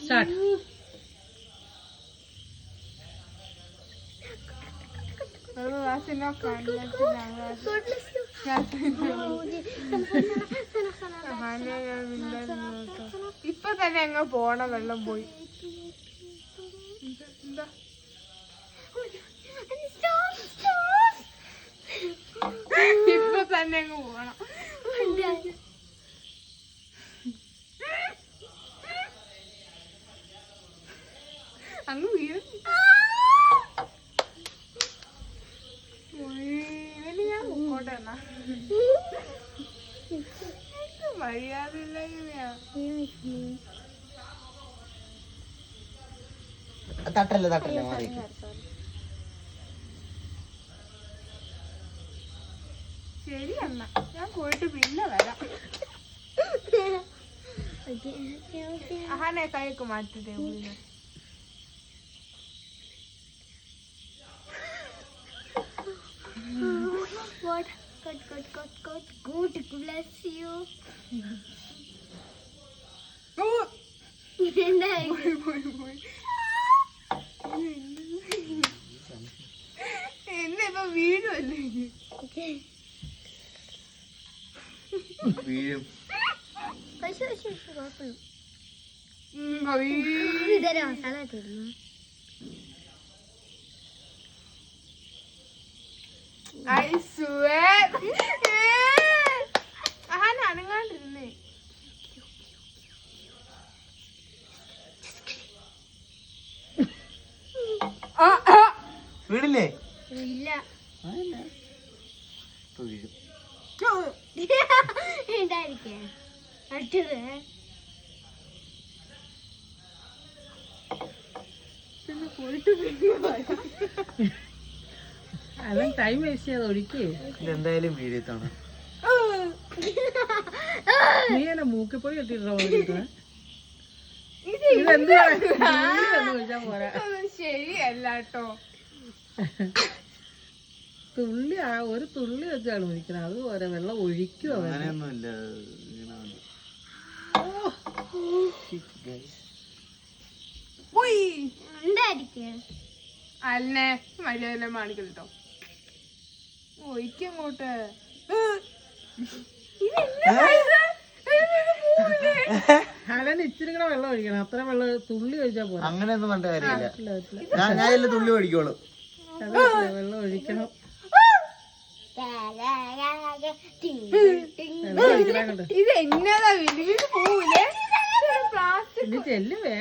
Start. ഇപ്പൊ തന്നെ അങ്ങ് പോണ വെള്ളം പോയി. ഇപ്പൊ തന്നെ അങ്ങ് പോണം. അങ്ങ് വീഴും. ഞാൻ മുക്കോട്ടെ എന്നാ മര്യാദയില്ലായ്മയാ. തട്ടല്ലേ തട്ടല്ലേ മാറി. ശരി എന്നാ ഞാൻ പോയിട്ട് പിന്നെ വരാം. അഹാനെ കൈക്ക് മാറ്റി ടേബിളിന്. What? God bless you. എന്നിപ്പോ വീഴുമല്ലേ? വീഴും. ഇതൊരു മസാല തരുന്നു. I swear. അഹാന അനങ്ങാണ്ടിരുന്നേ. വീടില്ലേ? ഇല്ല. വീഴും. ഇതായിരിക്കേ അടുത്തത്. പിന്നെ പോയിട്ട് അവൻ ടൈം വേസ്റ്റ് ചെയ്യാതെ ഒഴിക്കേ. ഇതെന്തായാലും വീഴത്താണ്. നീ എന്നെ മൂക്കി പോയി കെട്ടിട്ടോ. ഇതെന്താ ചോദിച്ചാ പോരാ. ശരിയല്ല കേട്ടോ. തുള്ളി ഒരു തുള്ളി വെച്ചാണ് ഒഴിക്കണം. അതുപോലെ വെള്ളം ഒഴിക്കും. അങ്ങനെയൊന്നുമില്ല. എന്തായിരിക്കേ അല്ലേ മര്യാദ മാണിക്കല്ലോ. ഒഴിക്കങ്ങോട്ട്. അലൻ ഇച്ചിരി കൂടെ വെള്ളം ഒഴിക്കണം. അത്ര വെള്ളം തുള്ളി ഒഴിച്ചാ പോരാ. അങ്ങനെയൊന്നും പറഞ്ഞ കാര്യമില്ല. ഞാൻ ഇതിൽ തുള്ളി ഓടിക്കോളൂ. വെള്ളം ഒഴിക്കണം. ഇത് എന്നതാ വീട് പോവില്ലേ? പ്ലാസ്റ്റിക് ചെല്ല്.